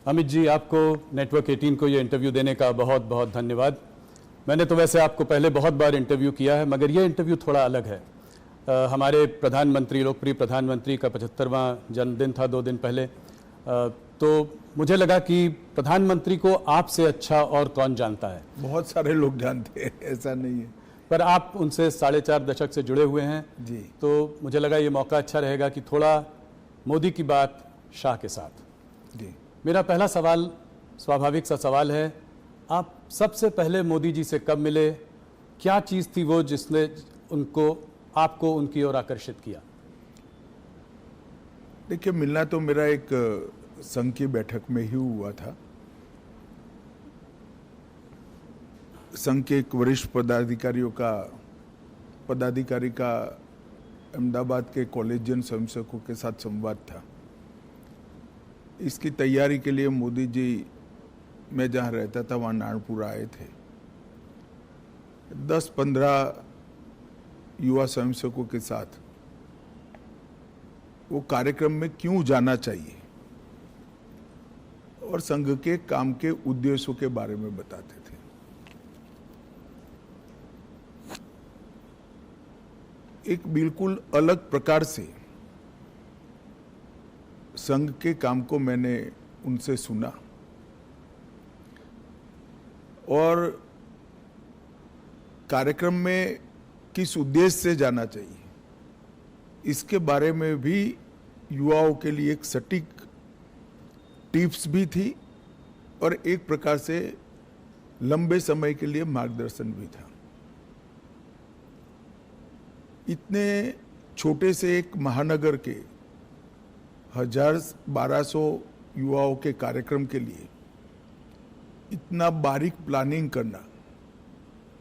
अमित जी, आपको नेटवर्क 18 को ये इंटरव्यू देने का बहुत बहुत धन्यवाद। मैंने तो वैसे आपको पहले बहुत बार इंटरव्यू किया है, मगर ये इंटरव्यू थोड़ा अलग है। हमारे प्रधानमंत्री, लोकप्रिय प्रधानमंत्री का 75वां जन्मदिन था 2 दिन पहले। तो मुझे लगा कि प्रधानमंत्री को आपसे अच्छा और कौन जानता है। बहुत सारे लोग जानते हैं, ऐसा नहीं है, पर आप उनसे 4.5 दशक से जुड़े हुए हैं जी। तो मुझे लगा ये मौका अच्छा रहेगा कि थोड़ा मोदी की बात शाह के साथ। जी। मेरा पहला सवाल स्वाभाविक सा सवाल है, आप सबसे पहले मोदी जी से कब मिले? क्या चीज़ थी वो जिसने आपको उनकी ओर आकर्षित किया? देखिए, मिलना तो मेरा एक संघ की बैठक में ही हुआ था। संघ के एक वरिष्ठ पदाधिकारी का अहमदाबाद के कॉलेजियन स्वयंसेवकों के साथ संवाद था। इसकी तैयारी के लिए मोदी जी, मैं जहाँ रहता था वहाँ नारनपुर आए थे। 10-15 युवा स्वयंसेवकों के साथ वो कार्यक्रम में क्यों जाना चाहिए और संघ के काम के उद्देश्यों के बारे में बताते थे। एक बिल्कुल अलग प्रकार से संघ के काम को मैंने उनसे सुना और कार्यक्रम में किस उद्देश्य से जाना चाहिए इसके बारे में भी युवाओं के लिए एक सटीक टिप्स भी थी और एक प्रकार से लंबे समय के लिए मार्गदर्शन भी था। इतने छोटे से एक महानगर के 1200 युवाओं के कार्यक्रम के लिए इतना बारीक प्लानिंग करना,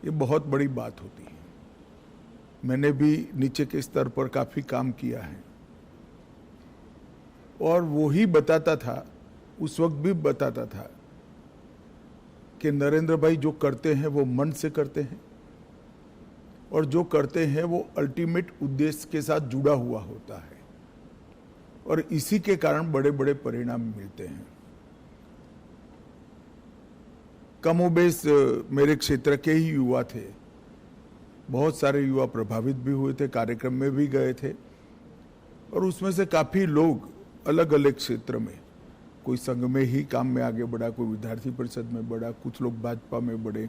ये बहुत बड़ी बात होती है। मैंने भी नीचे के स्तर पर काफ़ी काम किया है और वो ही बताता था, उस वक्त भी बताता था कि नरेंद्र भाई जो करते हैं वो मन से करते हैं और जो करते हैं वो अल्टीमेट उद्देश्य के साथ जुड़ा हुआ होता है और इसी के कारण बड़े बड़े परिणाम मिलते हैं। कमोबेश मेरे क्षेत्र के ही युवा थे, बहुत सारे युवा प्रभावित भी हुए थे, कार्यक्रम में भी गए थे और उसमें से काफ़ी लोग अलग अलग क्षेत्र में, कोई संघ में ही काम में आगे बढ़ा, कोई विद्यार्थी परिषद में बढ़ा, कुछ लोग भाजपा में बढ़े,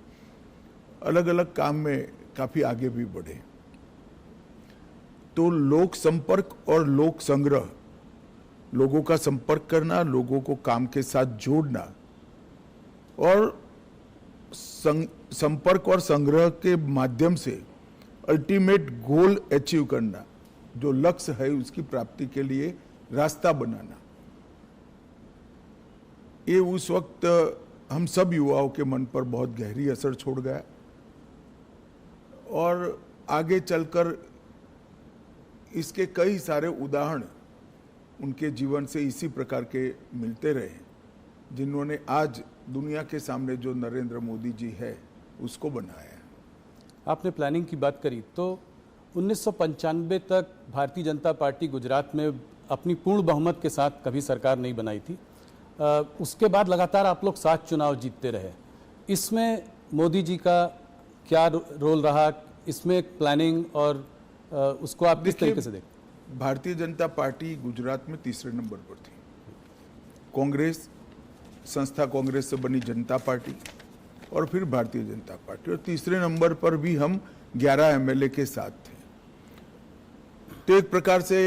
अलग अलग काम में काफ़ी आगे भी बढ़े। तो लोक संपर्क और लोक संग्रह, लोगों का संपर्क करना, लोगों को काम के साथ जोड़ना और संपर्क और संग्रह के माध्यम से अल्टीमेट गोल अचीव करना, जो लक्ष्य है उसकी प्राप्ति के लिए रास्ता बनाना, ये उस वक्त हम सब युवाओं के मन पर बहुत गहरी असर छोड़ गया और आगे चलकर इसके कई सारे उदाहरण उनके जीवन से इसी प्रकार के मिलते रहे, जिन्होंने आज दुनिया के सामने जो नरेंद्र मोदी जी है उसको बनाया। आपने प्लानिंग की बात करी तो 1995 तक भारतीय जनता पार्टी गुजरात में अपनी पूर्ण बहुमत के साथ कभी सरकार नहीं बनाई थी। उसके बाद लगातार आप लोग 7 चुनाव जीतते रहे। इसमें मोदी जी का क्या रोल रहा? इसमें प्लानिंग और उसको आप किस तरीके से देखते? भारतीय जनता पार्टी गुजरात में तीसरे नंबर पर थी। कांग्रेस, संस्था कांग्रेस से बनी जनता पार्टी और फिर भारतीय जनता पार्टी, और तीसरे नंबर पर भी हम 11 एमएलए के साथ थे। तो एक प्रकार से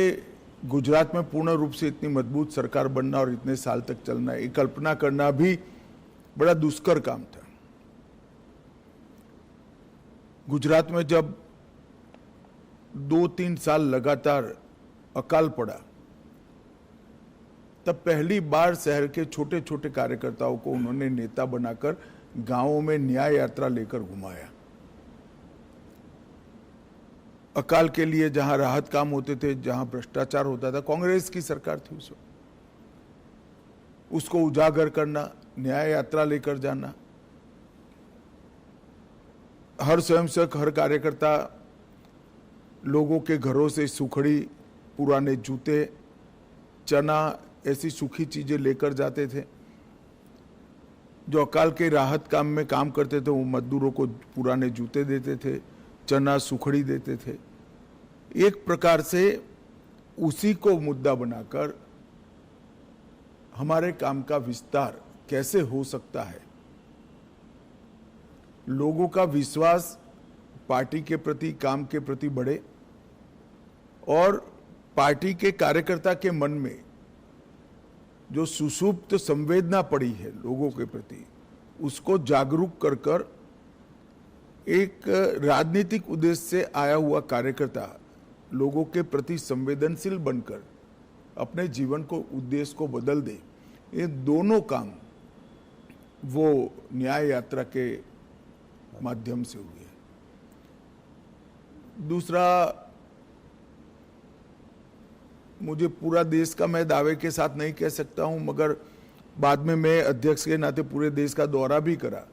गुजरात में पूर्ण रूप से इतनी मजबूत सरकार बनना और इतने साल तक चलना, ये कल्पना करना भी बड़ा दुष्कर काम था। गुजरात में जब 2-3 साल लगातार अकाल पड़ा, तब पहली बार शहर के छोटे छोटे कार्यकर्ताओं को उन्होंने नेता बनाकर गांवों में न्याय यात्रा लेकर घुमाया। अकाल के लिए जहां राहत काम होते थे, जहां भ्रष्टाचार होता था, कांग्रेस की सरकार थी उस वक्त, उसको उजागर करना, न्याय यात्रा लेकर जाना। हर स्वयंसेवक, हर कार्यकर्ता लोगों के घरों से सुखड़ी, पुराने जूते, चना, ऐसी सूखी चीजें लेकर जाते थे जो अकाल के राहत काम में काम करते थे वो मजदूरों को पुराने जूते देते थे, चना सुखड़ी देते थे। एक प्रकार से उसी को मुद्दा बनाकर हमारे काम का विस्तार कैसे हो सकता है, लोगों का विश्वास पार्टी के प्रति, काम के प्रति बढ़े और पार्टी के कार्यकर्ता के मन में जो सुषुप्त संवेदना पड़ी है लोगों के प्रति, उसको जागरूक कर कर एक राजनीतिक उद्देश्य से आया हुआ कार्यकर्ता लोगों के प्रति संवेदनशील बनकर अपने जीवन को, उद्देश्य को बदल दे। ये दोनों काम वो न्याय यात्रा के माध्यम से हुए। दूसरा, मुझे पूरा देश का मैं दावे के साथ नहीं कह सकता हूं, मगर बाद में मैं अध्यक्ष के नाते पूरे देश का दौरा भी करा,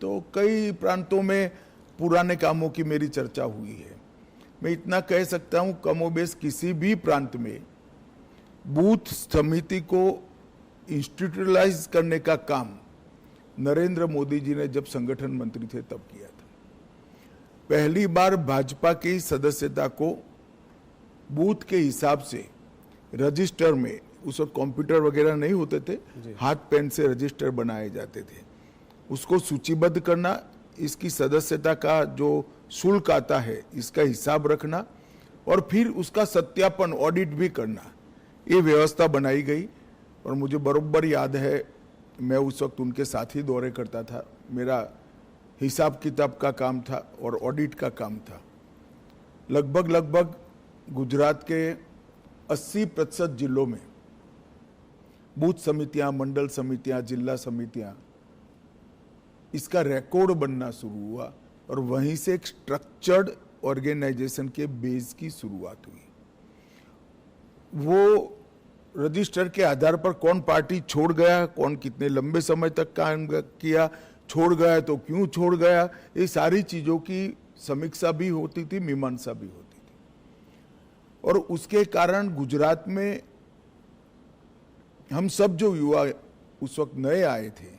तो कई प्रांतों में पुराने कामों की मेरी चर्चा हुई है। मैं इतना कह सकता हूं, कमोबेश किसी भी प्रांत में बूथ समिति को इंस्टीट्यूशनलाइज करने का काम नरेंद्र मोदी जी ने जब संगठन मंत्री थे तब किया था। पहली बार भाजपा की सदस्यता को बूथ के हिसाब से रजिस्टर में, उस वक्त कंप्यूटर वगैरह नहीं होते थे, हाथ पेन से रजिस्टर बनाए जाते थे, उसको सूचीबद्ध करना, इसकी सदस्यता का जो शुल्क आता है इसका हिसाब रखना और फिर उसका सत्यापन, ऑडिट भी करना, ये व्यवस्था बनाई गई। और मुझे बरोबर याद है, मैं उस वक्त उनके साथ ही दौरे करता था, मेरा हिसाब किताब का काम था और ऑडिट का काम था। लगभग गुजरात के 80% जिलों में बूथ समितियां, मंडल समितियां, जिला समितियां, इसका रिकॉर्ड बनना शुरू हुआ और वहीं से एक स्ट्रक्चर्ड ऑर्गेनाइजेशन के बेस की शुरुआत हुई। वो रजिस्टर के आधार पर कौन पार्टी छोड़ गया, कौन कितने लंबे समय तक काम किया, छोड़ गया तो क्यों छोड़ गया, ये सारी चीजों की समीक्षा भी होती थी, मीमांसा भी होती थी। और उसके कारण गुजरात में हम सब जो युवा उस वक्त नए आए थे,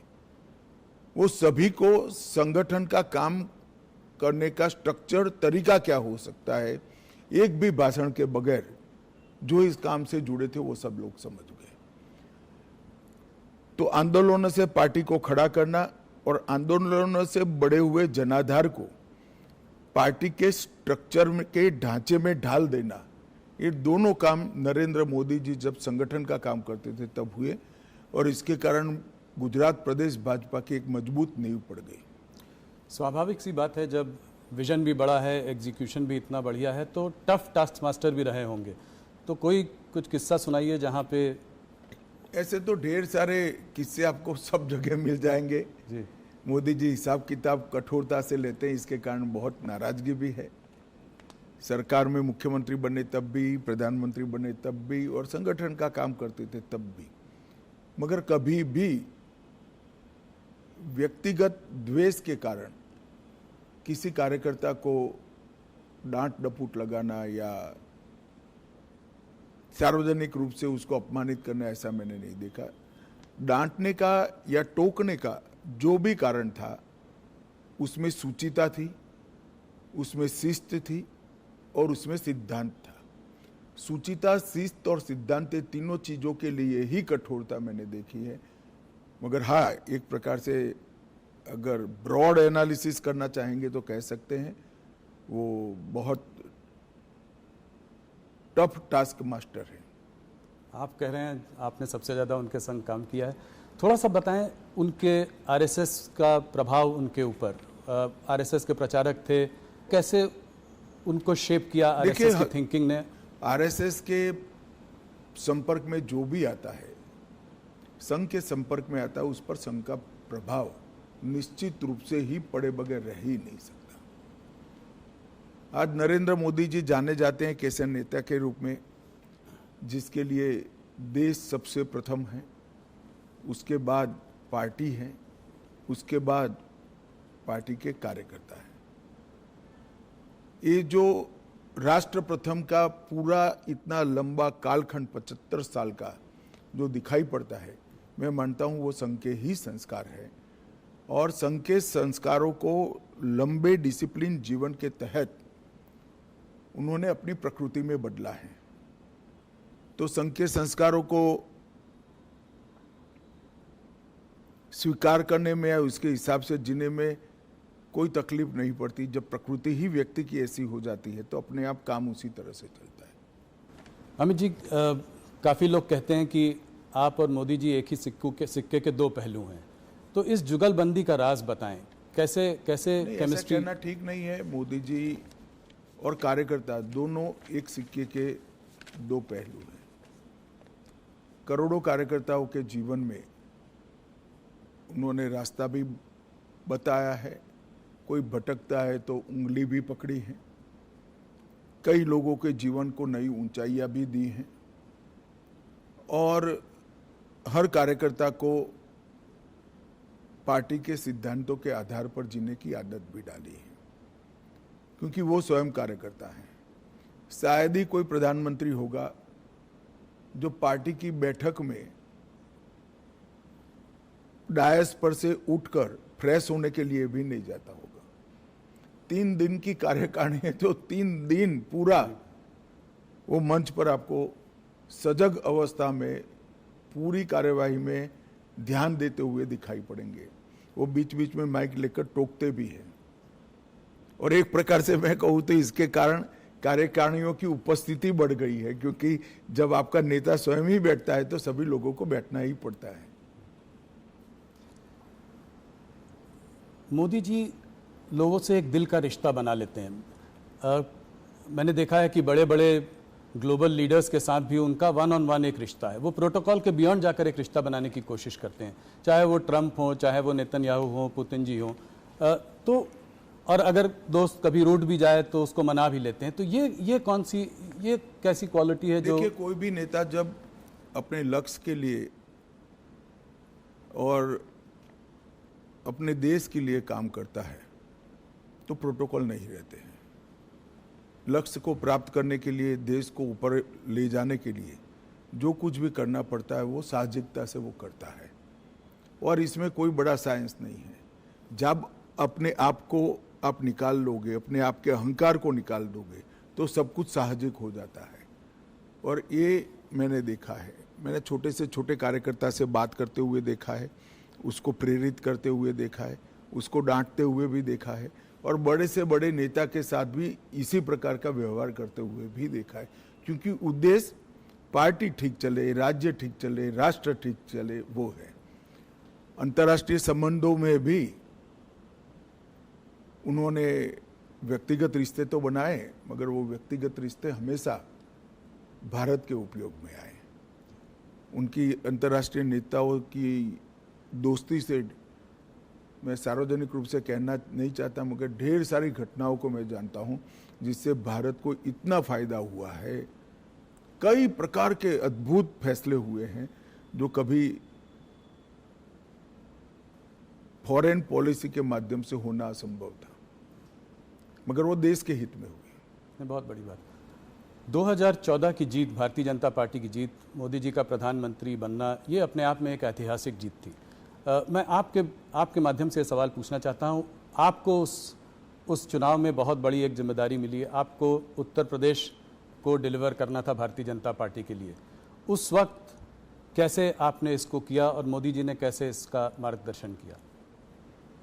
वो सभी को संगठन का काम करने का स्ट्रक्चर, तरीका क्या हो सकता है, एक भी भाषण के बगैर जो इस काम से जुड़े थे वो सब लोग समझ गए। तो आंदोलनों से पार्टी को खड़ा करना और आंदोलनों से बड़े हुए जनाधार को पार्टी के स्ट्रक्चर के ढांचे में ढाल देना, ये दोनों काम नरेंद्र मोदी जी जब संगठन का काम करते थे तब हुए और इसके कारण गुजरात प्रदेश भाजपा की एक मजबूत नींव पड़ गई। स्वाभाविक सी बात है, जब विजन भी बड़ा है, एग्जीक्यूशन भी इतना बढ़िया है, तो टफ टास्क मास्टर भी रहे होंगे। तो कोई कुछ किस्सा सुनाइए जहाँ पे। ऐसे तो ढेर सारे किस्से आपको सब जगह मिल जाएंगे जी। मोदी जी हिसाब किताब कठोरता से लेते हैं, इसके कारण बहुत नाराजगी भी है। सरकार में मुख्यमंत्री बने तब भी, प्रधानमंत्री बने तब भी और संगठन का काम करते थे तब भी, मगर कभी भी व्यक्तिगत द्वेष के कारण किसी कार्यकर्ता को डांट डपूट लगाना या सार्वजनिक रूप से उसको अपमानित करना, ऐसा मैंने नहीं देखा। डांटने का या टोकने का जो भी कारण था, उसमें सूचिता थी, उसमें शिस्त थी और उसमें सिद्धांत था। सूचिता, शिस्त और सिद्धांत, तीनों चीजों के लिए ही कठोरता मैंने देखी है। मगर हाँ, एक प्रकार से अगर ब्रॉड एनालिसिस करना चाहेंगे तो कह सकते हैं वो बहुत टफ टास्क मास्टर है। आप कह रहे हैं आपने सबसे ज़्यादा उनके संग काम किया है, थोड़ा सा बताएं उनके आरएसएस का प्रभाव उनके ऊपर। आरएसएस के प्रचारक थे, कैसे उनको शेप किया आरएसएस की थिंकिंग ने? आरएसएस के संपर्क में जो भी आता है, संघ के संपर्क में आता है, उस पर संघ का प्रभाव निश्चित रूप से ही पड़े बगैर रह ही नहीं सकता। आज नरेंद्र मोदी जी जाने जाते हैं कैसे नेता के रूप में, जिसके लिए देश सबसे प्रथम है, उसके बाद पार्टी है, उसके बाद पार्टी के कार्यकर्ता है। ये जो राष्ट्र प्रथम का पूरा इतना लंबा कालखंड 75 साल का जो दिखाई पड़ता है, मैं मानता हूं वो संघ के ही संस्कार है और संघ के संस्कारों को लंबे डिसिप्लिन जीवन के तहत उन्होंने अपनी प्रकृति में बदला है। तो संघ के संस्कारों को स्वीकार करने में या उसके हिसाब से जीने में कोई तकलीफ नहीं पड़ती। जब प्रकृति ही व्यक्ति की ऐसी हो जाती है तो अपने आप काम उसी तरह से चलता है। अमित जी, काफ़ी लोग कहते हैं कि आप और मोदी जी एक ही सिक्के के दो पहलू हैं, तो इस जुगलबंदी का राज बताएं। कैसे केमिस्ट्री? कहना ठीक नहीं है। मोदी जी और कार्यकर्ता दोनों एक सिक्के के दो पहलू हैं। करोड़ों कार्यकर्ताओं के जीवन में उन्होंने रास्ता भी बताया है, कोई भटकता है तो उंगली भी पकड़ी है, कई लोगों के जीवन को नई ऊंचाइयां भी दी हैं और हर कार्यकर्ता को पार्टी के सिद्धांतों के आधार पर जीने की आदत भी डाली है, क्योंकि वो स्वयं कार्यकर्ता हैं। शायद ही कोई प्रधानमंत्री होगा जो पार्टी की बैठक में डायस पर से उठकर फ्रेश होने के लिए भी नहीं जाता होगा। 3 दिन की कार्यकारिणी है तो 3 दिन पूरा वो मंच पर आपको सजग अवस्था में पूरी कार्यवाही में ध्यान देते हुए दिखाई पड़ेंगे। वो बीच बीच में माइक लेकर टोकते भी हैं और एक प्रकार से मैं कहूँ तो इसके कारण कार्यकारिणियों की उपस्थिति बढ़ गई है, क्योंकि जब आपका नेता स्वयं ही बैठता है तो सभी लोगों को बैठना ही पड़ता है। मोदी जी लोगों से एक दिल का रिश्ता बना लेते हैं। मैंने देखा है कि बड़े बड़े ग्लोबल लीडर्स के साथ भी उनका 1-on-1 एक रिश्ता है। वो प्रोटोकॉल के बियॉन्ड जाकर एक रिश्ता बनाने की कोशिश करते हैं, चाहे वो ट्रंप हो, चाहे वो नेतन्याहू हो, पुतिन जी हो। तो और अगर दोस्त कभी रूठ भी जाए तो उसको मना भी लेते हैं। तो ये कैसी क्वालिटी है जो? देखिए, कोई भी नेता जब अपने लक्ष्य के लिए और अपने देश के लिए काम करता है तो प्रोटोकॉल नहीं रहते हैं। लक्ष्य को प्राप्त करने के लिए, देश को ऊपर ले जाने के लिए जो कुछ भी करना पड़ता है वो साहसिकता से वो करता है और इसमें कोई बड़ा साइंस नहीं है। जब अपने आप को आप निकाल लोगे, अपने आप के अहंकार को निकाल दोगे तो सब कुछ साहसिक हो जाता है। और ये मैंने देखा है। मैंने छोटे से छोटे कार्यकर्ता से बात करते हुए देखा है, उसको प्रेरित करते हुए देखा है, उसको डांटते हुए भी देखा है और बड़े से बड़े नेता के साथ भी इसी प्रकार का व्यवहार करते हुए भी देखा है, क्योंकि उद्देश्य पार्टी ठीक चले, राज्य ठीक चले, राष्ट्र ठीक चले, वो है। अंतर्राष्ट्रीय संबंधों में भी उन्होंने व्यक्तिगत रिश्ते तो बनाए, मगर वो व्यक्तिगत रिश्ते हमेशा भारत के उपयोग में आए। उनकी अंतर्राष्ट्रीय नेताओं की दोस्ती से मैं सार्वजनिक रूप से कहना नहीं चाहता, मगर ढेर सारी घटनाओं को मैं जानता हूं जिससे भारत को इतना फायदा हुआ है। कई प्रकार के अद्भुत फैसले हुए हैं जो कभी फॉरेन पॉलिसी के माध्यम से होना असंभव था, मगर वो देश के हित में हुई। बहुत बड़ी बात। 2014 की जीत, भारतीय जनता पार्टी की जीत, मोदी जी का प्रधानमंत्री बनना, ये अपने आप में एक ऐतिहासिक जीत थी। मैं आपके माध्यम से सवाल पूछना चाहता हूँ। आपको उस चुनाव में बहुत बड़ी एक जिम्मेदारी मिली है। आपको उत्तर प्रदेश को डिलीवर करना था भारतीय जनता पार्टी के लिए। उस वक्त कैसे आपने इसको किया और मोदी जी ने कैसे इसका मार्गदर्शन किया?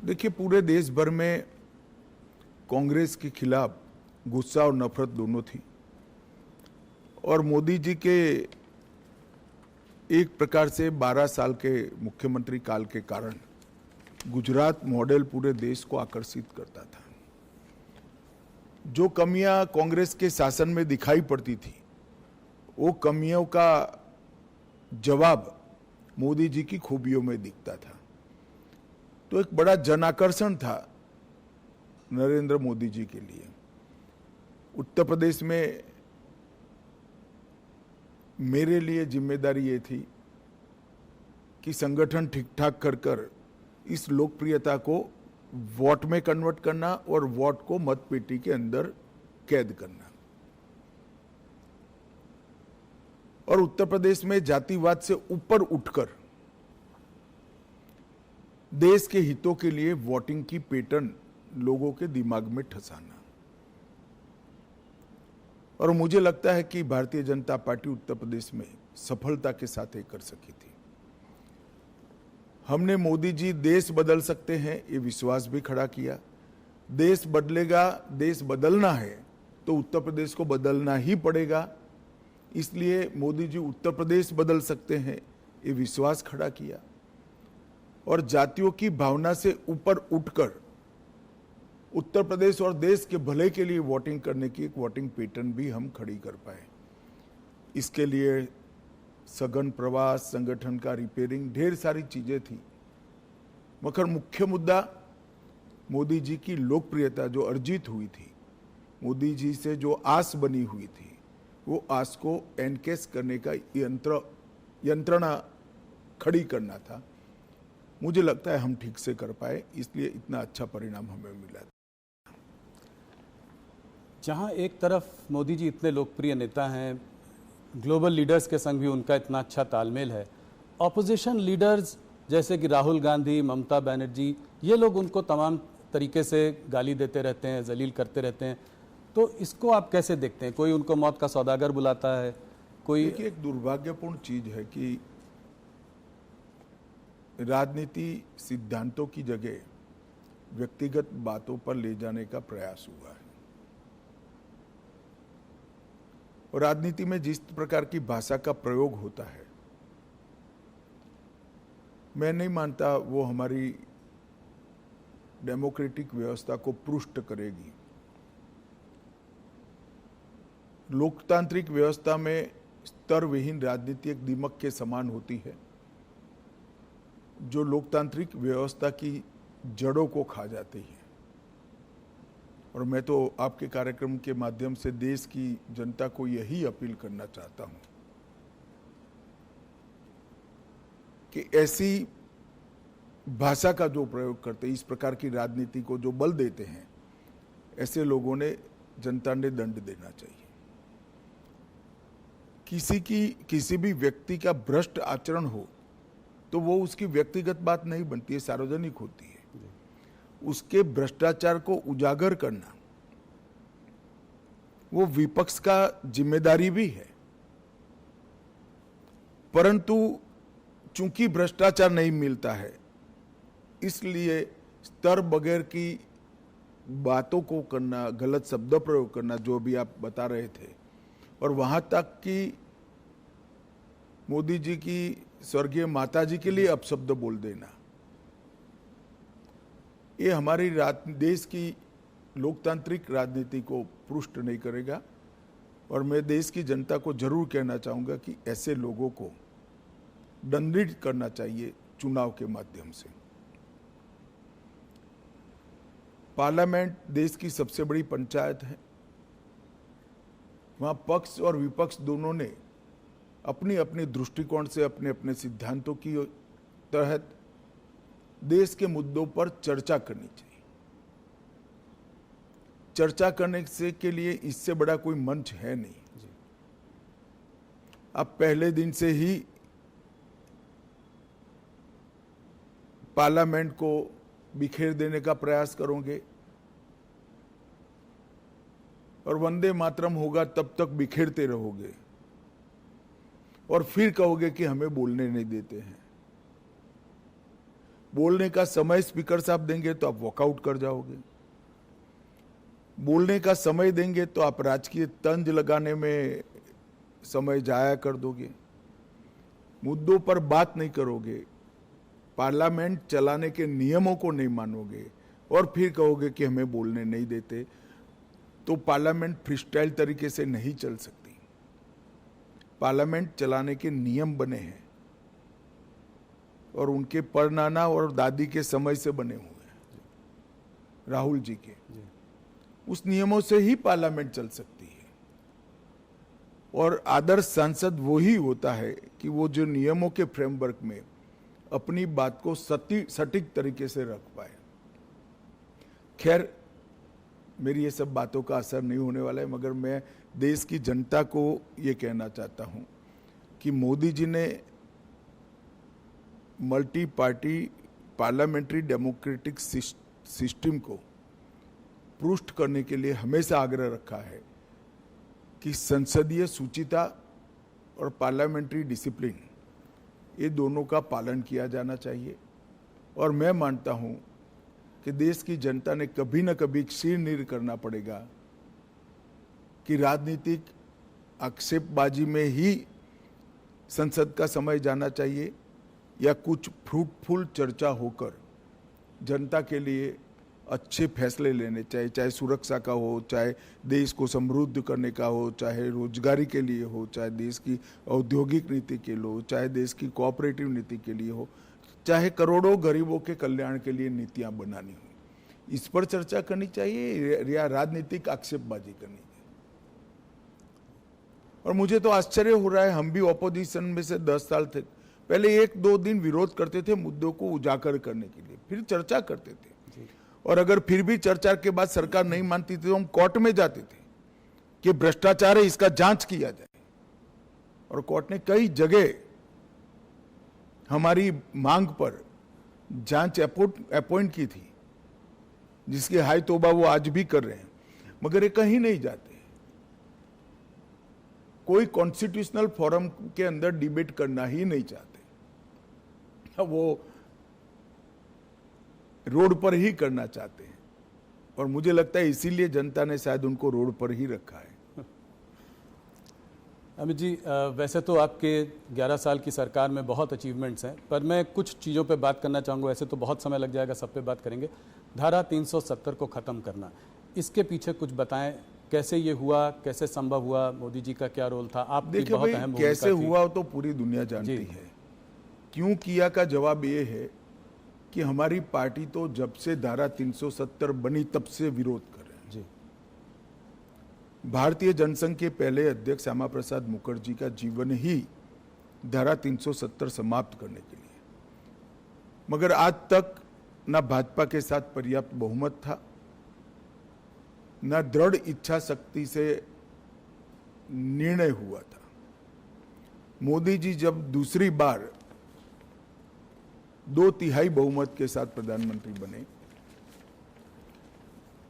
देखिए, पूरे देश भर में कांग्रेस के खिलाफ गुस्सा और नफरत दोनों थी और मोदी जी के एक प्रकार से 12 साल के मुख्यमंत्री काल के कारण गुजरात मॉडल पूरे देश को आकर्षित करता था। जो कमियां कांग्रेस के शासन में दिखाई पड़ती थी, वो कमियों का जवाब मोदी जी की खूबियों में दिखता था। तो एक बड़ा जनाकर्षण था नरेंद्र मोदी जी के लिए। उत्तर प्रदेश में मेरे लिए जिम्मेदारी ये थी कि संगठन ठीक ठाक कर इस लोकप्रियता को वोट में कन्वर्ट करना और वोट को मतपेटी के अंदर कैद करना। और उत्तर प्रदेश में जातिवाद से ऊपर उठकर देश के हितों के लिए वोटिंग की पैटर्न लोगों के दिमाग में ठसाना। और मुझे लगता है कि भारतीय जनता पार्टी उत्तर प्रदेश में सफलता के साथ ये कर सकी थी। हमने मोदी जी देश बदल सकते हैं ये विश्वास भी खड़ा किया। देश बदलेगा, देश बदलना है तो उत्तर प्रदेश को बदलना ही पड़ेगा, इसलिए मोदी जी उत्तर प्रदेश बदल सकते हैं ये विश्वास खड़ा किया। और जातियों की भावना से ऊपर उठकर उत्तर प्रदेश और देश के भले के लिए वोटिंग करने की एक वोटिंग पैटर्न भी हम खड़ी कर पाए। इसके लिए सघन प्रवास, संगठन का रिपेयरिंग, ढेर सारी चीजें थी, मगर मुख्य मुद्दा मोदी जी की लोकप्रियता जो अर्जित हुई थी, मोदी जी से जो आस बनी हुई थी, वो आस को एनकेस करने का यंत्रणा खड़ी करना था। मुझे लगता है हम ठीक से कर पाए, इसलिए इतना अच्छा परिणाम हमें मिला। जहां एक तरफ मोदी जी इतने लोकप्रिय नेता हैं, ग्लोबल लीडर्स के संग भी उनका इतना अच्छा तालमेल है, ऑपोजिशन लीडर्स जैसे कि राहुल गांधी, ममता बनर्जी, ये लोग उनको तमाम तरीके से गाली देते रहते हैं, जलील करते रहते हैं, तो इसको आप कैसे देखते हैं? कोई उनको मौत का सौदागर बुलाता है, कोई। देखिए, एक दुर्भाग्यपूर्ण चीज है कि राजनीति सिद्धांतों की जगह व्यक्तिगत बातों पर ले जाने का प्रयास हुआ है। और राजनीति में जिस प्रकार की भाषा का प्रयोग होता है, मैं नहीं मानता वो हमारी डेमोक्रेटिक व्यवस्था को पुष्ट करेगी। लोकतांत्रिक व्यवस्था में स्तर विहीन राजनीति एक दीमक के समान होती है, जो लोकतांत्रिक व्यवस्था की जड़ों को खा जाती है। और मैं तो आपके कार्यक्रम के माध्यम से देश की जनता को यही अपील करना चाहता हूं कि ऐसी भाषा का जो प्रयोग करते हैं, इस प्रकार की राजनीति को जो बल देते हैं, ऐसे लोगों ने जनता ने दंड देना चाहिए। किसी भी व्यक्ति का भ्रष्ट आचरण हो तो वो उसकी व्यक्तिगत बात नहीं बनती है, सार्वजनिक होती है। उसके भ्रष्टाचार को उजागर करना वो विपक्ष का जिम्मेदारी भी है, परंतु चूंकि भ्रष्टाचार नहीं मिलता है, इसलिए स्तर बगैर की बातों को करना, गलत शब्द प्रयोग करना, जो भी आप बता रहे थे, और वहां तक कि मोदी जी की स्वर्गीय माता जी के लिए अपशब्द बोल देना, ये हमारी देश की लोकतांत्रिक राजनीति को पुष्ट नहीं करेगा। और मैं देश की जनता को जरूर कहना चाहूंगा कि ऐसे लोगों को दंडित करना चाहिए चुनाव के माध्यम से। पार्लियामेंट देश की सबसे बड़ी पंचायत है, वहां पक्ष और विपक्ष दोनों ने अपनी अपनी दृष्टिकोण से, अपने अपने सिद्धांतों की तहत देश के मुद्दों पर चर्चा करनी चाहिए। चर्चा करने से के लिए इससे बड़ा कोई मंच है नहीं। आप पहले दिन से ही पार्लियामेंट को बिखेर देने का प्रयास करोगे और वंदे मातरम होगा तब तक बिखेरते रहोगे, और फिर कहोगे कि हमें बोलने नहीं देते हैं। बोलने का समय स्पीकर साहब देंगे तो आप वॉकआउट कर जाओगे, बोलने का समय देंगे तो आप राजकीय तंज लगाने में समय जाया कर दोगे, मुद्दों पर बात नहीं करोगे, पार्लियामेंट चलाने के नियमों को नहीं मानोगे, और फिर कहोगे कि हमें बोलने नहीं देते, तो पार्लियामेंट फ्रीस्टाइल तरीके से नहीं चल सकती। पार्लियामेंट चलाने के नियम बने हैं और उनके परनाना और दादी के समय से बने हुए हैं, राहुल जी के। उस नियमों से ही पार्लियामेंट चल सकती है। और आदर्श सांसद वो ही होता है कि वो जो नियमों के फ्रेमवर्क में अपनी बात को सटीक तरीके से रख पाए। खैर, मेरी ये सब बातों का असर नहीं होने वाला है, मगर मैं देश की जनता को ये कहना चाहता हूं कि मोदी जी ने multi party parliamentary democratic system को पुष्ट करने के लिए हमेशा आग्रह रखा है कि संसदीय शुचिता और पार्लियामेंट्री डिसिप्लिन ये दोनों का पालन किया जाना चाहिए। और मैं मानता हूं कि देश की जनता ने कभी न कभी शीर्ष करना पड़ेगा कि राजनीतिक आक्षेपबाजी में ही संसद का समय जाना चाहिए या कुछ फ्रूटफुल चर्चा होकर जनता के लिए अच्छे फैसले लेने चाहिए, चाहे सुरक्षा का हो, चाहे देश को समृद्ध करने का हो, चाहे रोजगारी के लिए हो, चाहे देश की औद्योगिक नीति के लिए हो, चाहे देश की कोऑपरेटिव नीति के लिए हो, चाहे करोड़ों गरीबों के कल्याण के लिए नीतियां बनानी हो। इस पर चर्चा करनी चाहिए या राजनीतिक आक्षेपबाजी करनी चाहिए। और मुझे तो आश्चर्य हो रहा है, हम भी ऑपोजिशन में से 10 साल थे, पहले 1-2 दिन विरोध करते थे मुद्दों को उजागर करने के लिए, फिर चर्चा करते थे, और अगर फिर भी चर्चा के बाद सरकार नहीं मानती थी तो हम कोर्ट में जाते थे कि भ्रष्टाचार है, इसका जांच किया जाए। और कोर्ट ने कई जगह हमारी मांग पर जांच अपॉइंट की थी, जिसकी हाय तौबा वो आज भी कर रहे हैं, मगर ये कहीं नहीं जाते। कोई कॉन्स्टिट्यूशनल फोरम के अंदर डिबेट करना ही नहीं चाहते, वो रोड पर ही करना चाहते हैं। और मुझे लगता है इसीलिए जनता ने शायद उनको रोड पर ही रखा है। अमित जी, वैसे तो आपके 11 साल की सरकार में बहुत अचीवमेंट्स हैं, पर मैं कुछ चीज़ों पे बात करना चाहूँगा। वैसे तो बहुत समय लग जाएगा, सब पे बात करेंगे। धारा 370 को ख़त्म करना, इसके पीछे कुछ बताएं, कैसे ये हुआ, कैसे संभव हुआ, मोदी जी का क्या रोल था? आपकी देखिए बहुत भाई, अहम भूमिका कैसे थी। हुआ तो पूरी दुनिया जानती है। क्यों किया का जवाब ये है कि हमारी पार्टी तो जब से धारा 370 बनी तब से विरोध कर रहे हैं। जी, भारतीय जनसंघ के पहले अध्यक्ष श्यामा प्रसाद मुखर्जी का जीवन ही धारा 370 समाप्त करने के लिए, मगर आज तक न भाजपा के साथ पर्याप्त बहुमत था, न दृढ़ इच्छा शक्ति से निर्णय हुआ था। मोदी जी जब दूसरी बार 2/3 बहुमत के साथ प्रधानमंत्री बने,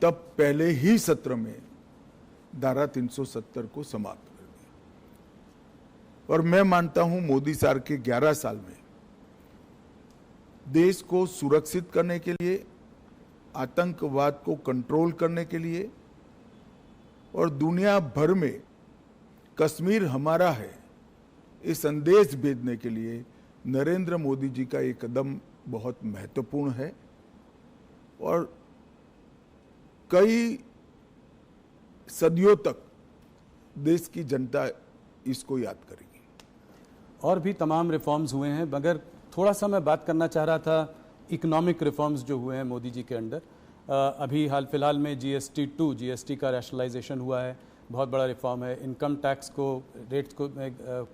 तब पहले ही सत्र में धारा 370 को समाप्त कर दिया। और मैं मानता हूं मोदी सरकार के 11 साल में देश को सुरक्षित करने के लिए, आतंकवाद को कंट्रोल करने के लिए और दुनिया भर में कश्मीर हमारा है ये संदेश भेजने के लिए नरेंद्र मोदी जी का ये कदम बहुत महत्वपूर्ण है। और कई सदियों तक देश की जनता इसको याद करेगी। और भी तमाम रिफॉर्म्स हुए हैं, मगर थोड़ा सा मैं बात करना चाह रहा था इकोनॉमिक रिफॉर्म्स जो हुए हैं मोदी जी के अंडर। अभी हाल फिलहाल में जीएसटी का रैशनलाइजेशन हुआ है, बहुत बड़ा रिफॉर्म है। इनकम टैक्स को रेट्स को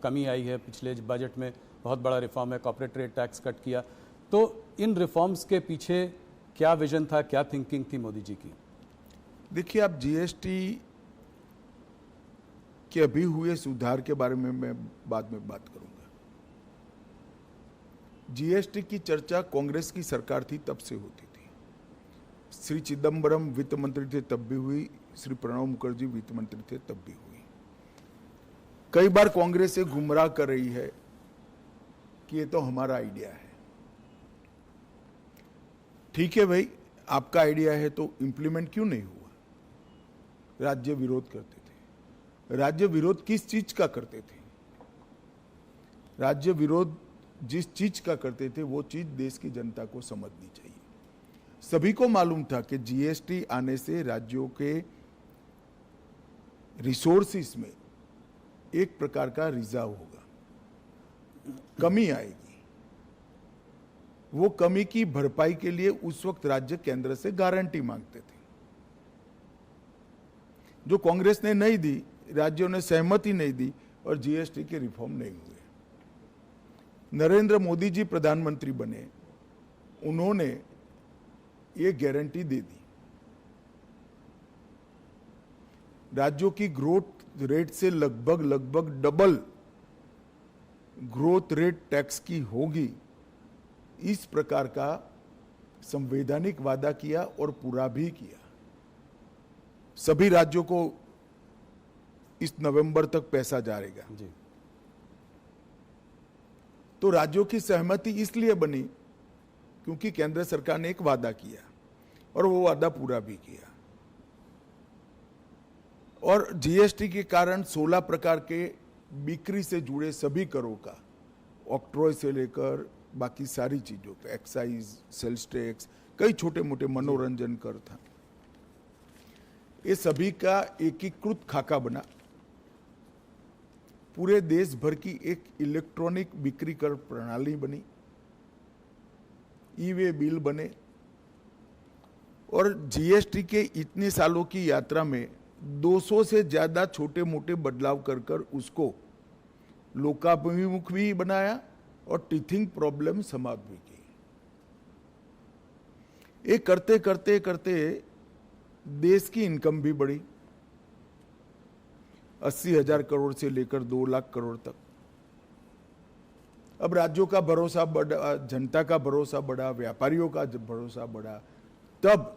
कमी आई है, पिछले बजट में बहुत बड़ा रिफॉर्म है। कॉर्पोरेट रेट टैक्स कट किया। तो इन रिफॉर्म्स के पीछे क्या विजन था, क्या थिंकिंग थी मोदी जी की? देखिए, आप जीएसटी के अभी हुए सुधार के बारे में मैं बाद में बात करूंगा। जीएसटी की चर्चा कांग्रेस की सरकार थी तब से होती थी। श्री चिदम्बरम वित्त मंत्री थे तब भी हुई, श्री प्रणब मुखर्जी वित्त मंत्री थे तब भी हुई। कई बार कांग्रेस से गुमराह कर रही है कि ये तो हमारा आइडिया है। ठीक है भाई, आपका आइडिया है तो इंप्लीमेंट क्यों नहीं हुआ? राज्य विरोध करते थे। राज्य विरोध किस चीज का करते थे? राज्य विरोध जिस चीज का करते थे वो चीज देश की जनता को समझनी चाहिए। सभी को मालूम था कि जीएसटी आने से राज्यों के रिसोर्सेस में एक प्रकार का रिजर्व होगा, कमी आएगी। वो कमी की भरपाई के लिए उस वक्त राज्य केंद्र से गारंटी मांगते थे, जो कांग्रेस ने नहीं दी, राज्यों ने सहमति नहीं दी और जीएसटी के रिफॉर्म नहीं हुए। नरेंद्र मोदी जी प्रधानमंत्री बने, उन्होंने ये गारंटी दे दी। राज्यों की ग्रोथ रेट से लगभग डबल ग्रोथ रेट टैक्स की होगी, इस प्रकार का संवैधानिक वादा किया और पूरा भी किया। सभी राज्यों को इस नवंबर तक पैसा जाएगा। जी तो राज्यों की सहमति इसलिए बनी क्योंकि केंद्र सरकार ने एक वादा किया और वो वादा पूरा भी किया। और जीएसटी के कारण 16 प्रकार के बिक्री से जुड़े सभी करों का, ऑक्ट्रॉय से लेकर बाकी सारी चीजों पे, एक्साइज, सेल्स टैक्स, कई छोटे मोटे मनोरंजन कर था, ये सभी का एकीकृत खाका बना। पूरे देश भर की एक इलेक्ट्रॉनिक बिक्री कर प्रणाली बनी, ई वे बिल बने। और जीएसटी के इतने सालों की यात्रा में 200 से ज्यादा छोटे मोटे बदलाव कर कर उसको लोकाभिमुख भी बनाया और टीथिंग प्रॉब्लम समाप्त भी की। ये करते करते करते देश की इनकम भी बढ़ी, 80,000 करोड़ से लेकर 2 लाख करोड़ तक। अब राज्यों का भरोसा बढ़ा, जनता का भरोसा बढ़ा, व्यापारियों का भरोसा बढ़ा। तब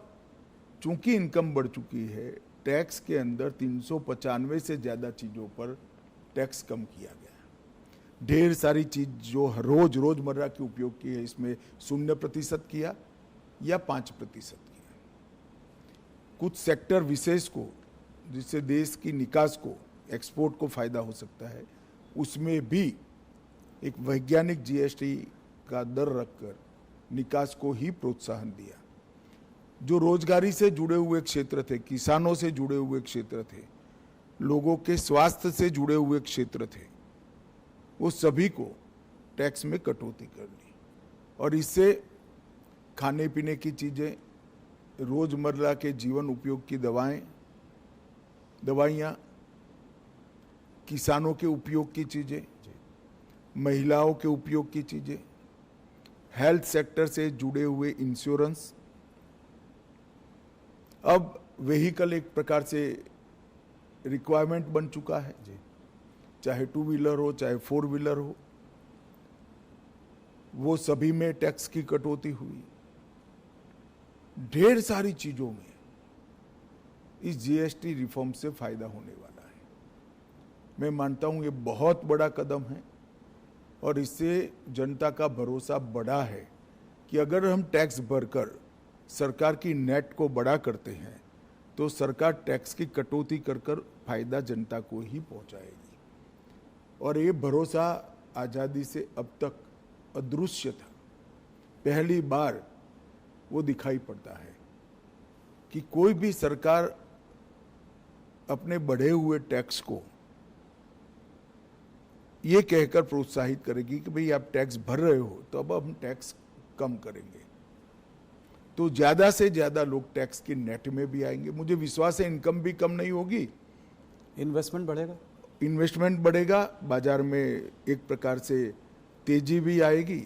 चूंकि इनकम बढ़ चुकी है, टैक्स के अंदर 395 से ज्यादा चीजों पर टैक्स कम किया गया। ढेर सारी चीज जो रोजमर्रा के उपयोग की है, इसमें 0% किया या 5% किया। कुछ सेक्टर विशेष को, जिससे देश की निकास को, एक्सपोर्ट को फायदा हो सकता है, उसमें भी एक वैज्ञानिक जीएसटी का दर रखकर निकास को ही प्रोत्साहन दिया। जो रोजगारी से जुड़े हुए क्षेत्र थे, किसानों से जुड़े हुए क्षेत्र थे, लोगों के स्वास्थ्य से जुड़े हुए क्षेत्र थे, वो सभी को टैक्स में कटौती कर दी। और इससे खाने पीने की चीजें, रोजमर्रा के जीवन उपयोग की दवाइयाँ, किसानों के उपयोग की चीजें, महिलाओं के उपयोग की चीजें, हेल्थ सेक्टर से जुड़े हुए इंश्योरेंस। अब व्हीकल एक प्रकार से रिक्वायरमेंट बन चुका है, चाहे 2 व्हीलर हो चाहे 4 व्हीलर हो, वो सभी में टैक्स की कटौती हुई। ढेर सारी चीजों में इस जीएसटी रिफॉर्म से फायदा होने वाला है। मैं मानता हूं ये बहुत बड़ा कदम है और इससे जनता का भरोसा बढ़ा है कि अगर हम टैक्स भरकर सरकार की नेट को बड़ा करते हैं तो सरकार टैक्स की कटौती कर कर फायदा जनता को ही पहुंचाएगी। और ये भरोसा आज़ादी से अब तक अदृश्य था। पहली बार वो दिखाई पड़ता है कि कोई भी सरकार अपने बढ़े हुए टैक्स को ये कहकर प्रोत्साहित करेगी कि भाई आप टैक्स भर रहे हो तो अब हम टैक्स कम करेंगे, तो ज्यादा से ज्यादा लोग टैक्स की नेट में भी आएंगे। मुझे विश्वास है इनकम भी कम नहीं होगी, इन्वेस्टमेंट बढ़ेगा, इन्वेस्टमेंट बढ़ेगा, बाजार में एक प्रकार से तेजी भी आएगी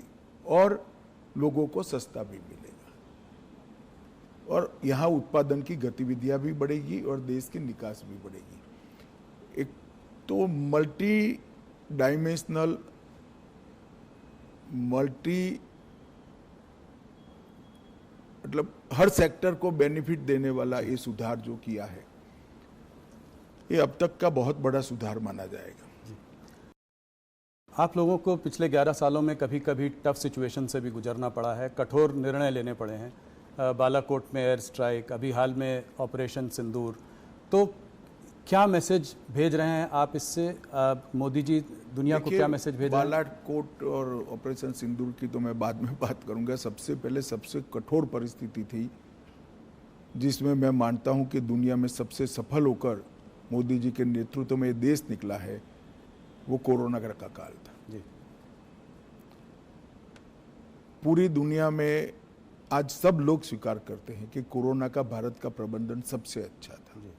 और लोगों को सस्ता भी मिलेगा और यहाँ उत्पादन की गतिविधियां भी बढ़ेगी और देश की निकास भी बढ़ेगी। एक तो मल्टी डायमेंशनल, मतलब हर सेक्टर को बेनिफिट देने वाला ये सुधार जो किया है, ये अब तक का बहुत बड़ा सुधार माना जाएगा। आप लोगों को पिछले 11 सालों में कभी कभी टफ सिचुएशन से भी गुजरना पड़ा है, कठोर निर्णय लेने पड़े हैं, बालाकोट में एयर स्ट्राइक, अभी हाल में ऑपरेशन सिंदूर। तो क्या मैसेज भेज रहे हैं आप इससे? मोदी जी दुनिया को क्या मैसेज भेज रहे हैं? बालाकोट और ऑपरेशन सिंदूर की तो मैं बाद में बात करूंगा। सबसे पहले सबसे कठोर परिस्थिति थी जिसमें मैं मानता हूं कि दुनिया में सबसे सफल होकर मोदी जी के नेतृत्व में देश निकला है, वो कोरोना का काल था। जी। पूरी दुनिया में आज सब लोग स्वीकार करते हैं कि कोरोना का भारत का प्रबंधन सबसे अच्छा था। जी।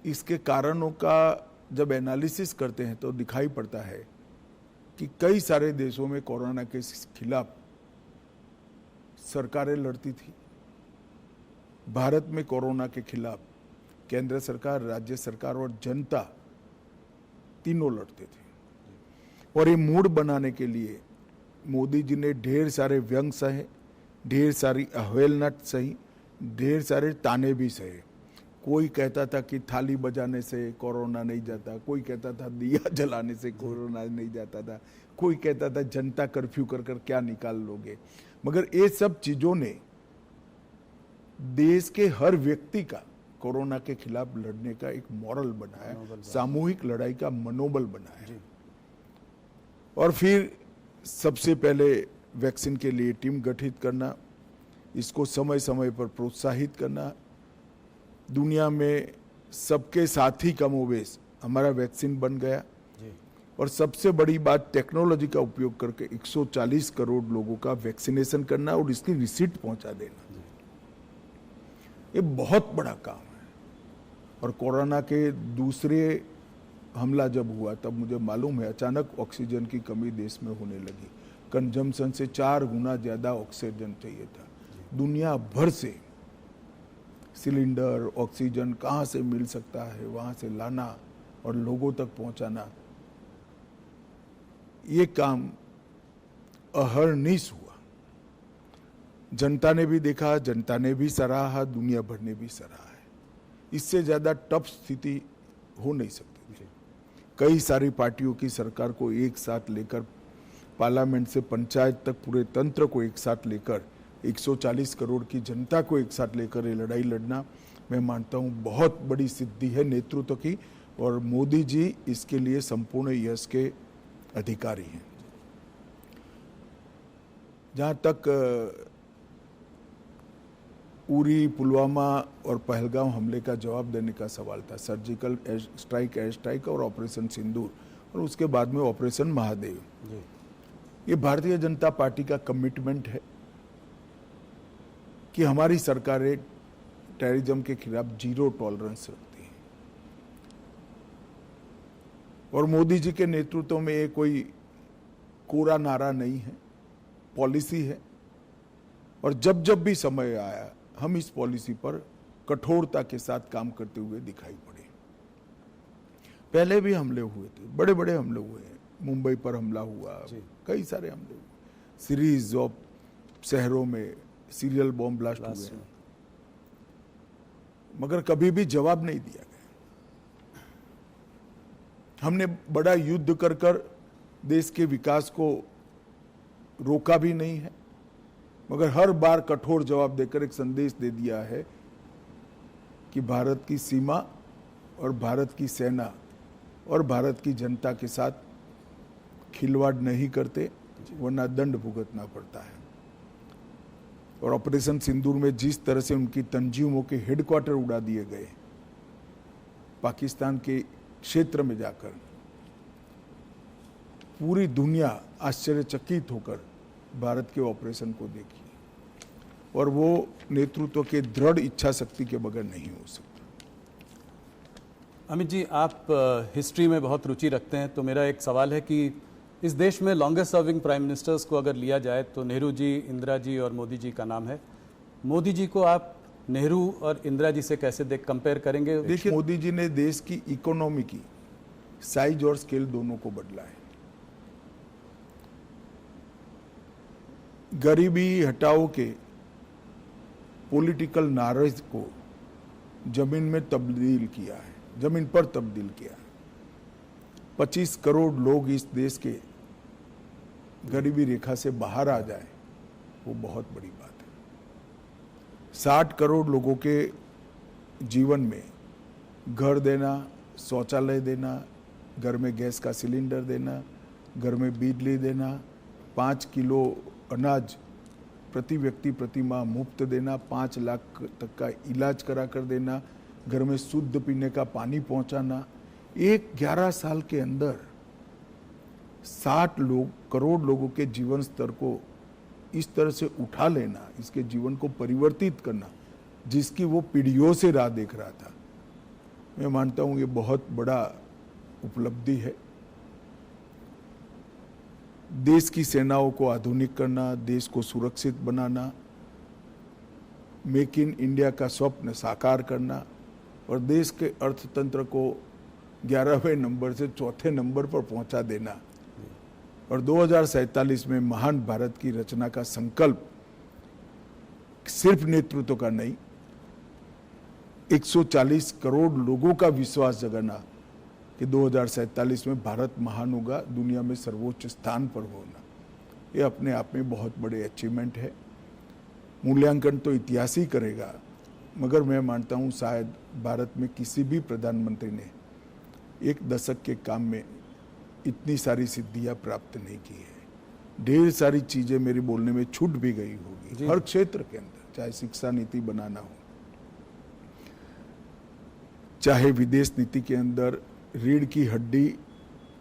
इसके कारणों का जब एनालिसिस करते हैं तो दिखाई पड़ता है कि कई सारे देशों में कोरोना के खिलाफ सरकारें लड़ती थी। भारत में कोरोना के खिलाफ केंद्र सरकार, राज्य सरकार और जनता तीनों लड़ते थे। और ये मूड बनाने के लिए मोदी जी ने ढेर सारे व्यंग सहे, ढेर सारी अवहेलना सही, ढेर सारे ताने भी सहे। कोई कहता था कि थाली बजाने से कोरोना नहीं जाता, कोई कहता था दिया जलाने से कोरोना नहीं जाता था, कोई कहता था जनता कर्फ्यू कर कर क्या निकाल लोगे। मगर ये सब चीजों ने देश के हर व्यक्ति का कोरोना के खिलाफ लड़ने का एक मॉरल बनाया, सामूहिक लड़ाई का मनोबल बनाया। और फिर सबसे पहले वैक्सीन के लिए टीम गठित करना, इसको समय समय पर प्रोत्साहित करना, दुनिया में सबके साथ ही कमोबेश हमारा वैक्सीन बन गया। और सबसे बड़ी बात, टेक्नोलॉजी का उपयोग करके 140 करोड़ लोगों का वैक्सीनेशन करना और इसकी रिसीट पहुंचा देना, ये बहुत बड़ा काम है। और कोरोना के दूसरे हमला जब हुआ तब मुझे मालूम है अचानक ऑक्सीजन की कमी देश में होने लगी। कंजम्पशन से 4 गुना ज्यादा ऑक्सीजन चाहिए था। दुनिया भर से सिलेंडर, ऑक्सीजन कहाँ से मिल सकता है वहां से लाना और लोगों तक पहुंचाना, ये काम अहर्निश हुआ। जनता ने भी देखा, जनता ने भी सराहा, दुनिया भर ने भी सराहा है। इससे ज्यादा टफ स्थिति हो नहीं सकती। कई सारी पार्टियों की सरकार को एक साथ लेकर, पार्लियामेंट से पंचायत तक पूरे तंत्र को एक साथ लेकर, 140 करोड़ की जनता को एक साथ लेकर ये लड़ाई लड़ना, मैं मानता हूँ बहुत बड़ी सिद्धि है नेतृत्व की। और मोदी जी इसके लिए संपूर्ण यश के अधिकारी हैं। जहाँ तक उरी, पुलवामा और पहलगाम हमले का जवाब देने का सवाल था, सर्जिकल एयर स्ट्राइक और ऑपरेशन सिंदूर और उसके बाद में ऑपरेशन महादेव, ये भारतीय जनता पार्टी का कमिटमेंट है कि हमारी सरकारें टेररिज्म के खिलाफ जीरो टॉलरेंस रखती है। और मोदी जी के नेतृत्व में ये कोई कोरा नारा नहीं है, पॉलिसी है। और जब जब भी समय आया हम इस पॉलिसी पर कठोरता के साथ काम करते हुए दिखाई पड़े। पहले भी हमले हुए थे, बड़े बड़े हमले हुए हैं। मुंबई पर हमला हुआ, कई सारे हमले हुए, सीरीज ऑफ शहरों में सीरियल बॉम्ब ब्लास्ट हुए हैं, मगर कभी भी जवाब नहीं दिया गया। हमने बड़ा युद्ध कर कर देश के विकास को रोका भी नहीं है, मगर हर बार कठोर जवाब देकर एक संदेश दे दिया है कि भारत की सीमा और भारत की सेना और भारत की जनता के साथ खिलवाड़ नहीं करते, वरना दंड भुगतना पड़ता है। और ऑपरेशन सिंदूर में जिस तरह से उनकी तंजीमों के हेडक्वार्टर उड़ा दिए गए, पाकिस्तान के क्षेत्र में जाकर, पूरी दुनिया आश्चर्यचकित होकर भारत के ऑपरेशन को देखी। और वो नेतृत्व के दृढ़ इच्छा शक्ति के बगैर नहीं हो सकता। अमित जी, आप हिस्ट्री में बहुत रुचि रखते हैं, तो मेरा एक सवाल है कि इस देश में लॉन्गेस्ट सर्विंग प्राइम मिनिस्टर्स को अगर लिया जाए तो नेहरू जी, इंदिरा जी और मोदी जी का नाम है। मोदी जी को आप नेहरू और इंदिरा जी से कैसे कंपेयर करेंगे? देखिए, मोदी जी ने देश की इकोनॉमी की साइज और स्केल दोनों को बदला है। गरीबी हटाओ के पॉलिटिकल नारेज को जमीन में तब्दील किया है, जमीन पर तब्दील किया है। 25 करोड़ लोग इस देश के गरीबी रेखा से बाहर आ जाए, वो बहुत बड़ी बात है। 60 करोड़ लोगों के जीवन में घर देना, शौचालय देना, घर में गैस का सिलेंडर देना, घर में बिजली देना, 5 किलो अनाज प्रति व्यक्ति प्रति माह मुफ्त देना, 5 लाख तक का इलाज करा कर देना, घर में शुद्ध पीने का पानी पहुंचाना। एक 11 साल के अंदर 60 करोड़ लोगों के जीवन स्तर को इस तरह से उठा लेना, इसके जीवन को परिवर्तित करना, जिसकी वो पीढ़ियों से राह देख रहा था, मैं मानता हूं ये बहुत बड़ा उपलब्धि है। देश की सेनाओं को आधुनिक करना, देश को सुरक्षित बनाना, मेक इन इंडिया का स्वप्न साकार करना और देश के अर्थतंत्र को 11वें नंबर से 4थे नंबर पर पहुंचा देना और 2047 में महान भारत की रचना का संकल्प सिर्फ नेतृत्व का नहीं, 140 करोड़ लोगों का विश्वास जगाना कि 2047 में भारत महान होगा, दुनिया में सर्वोच्च स्थान पर होना, ये अपने आप में बहुत बड़े अचीवमेंट है। मूल्यांकन तो इतिहास ही करेगा, मगर मैं मानता हूँ शायद भारत में किसी भी प्रधानमंत्री ने एक दशक के काम में इतनी सारी सिद्धियां प्राप्त नहीं की है। ढेर सारी चीजें मेरे बोलने में छूट भी गई होगी हर क्षेत्र के अंदर, चाहे शिक्षा नीति बनाना हो, चाहे विदेश नीति के अंदर रीढ़ की हड्डी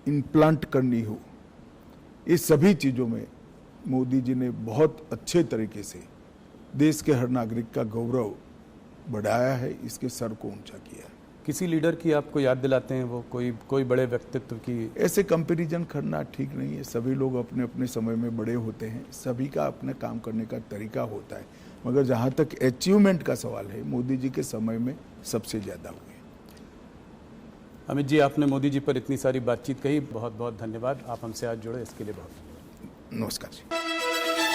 इम्प्लांट करनी हो, ये सभी चीजों में मोदी जी ने बहुत अच्छे तरीके से देश के हर नागरिक का गौरव बढ़ाया है, इसके सर को ऊंचा किया है। किसी लीडर की आपको याद दिलाते हैं वो, कोई बड़े व्यक्तित्व की? ऐसे कंपैरिजन करना ठीक नहीं है। सभी लोग अपने अपने समय में बड़े होते हैं, सभी का अपने काम करने का तरीका होता है, मगर जहां तक अचीवमेंट का सवाल है, मोदी जी के समय में सबसे ज्यादा हुए। अमित जी, आपने मोदी जी पर इतनी सारी बातचीत कही, बहुत बहुत धन्यवाद। आप हमसे आज जुड़े इसके लिए बहुत। नमस्कार जी।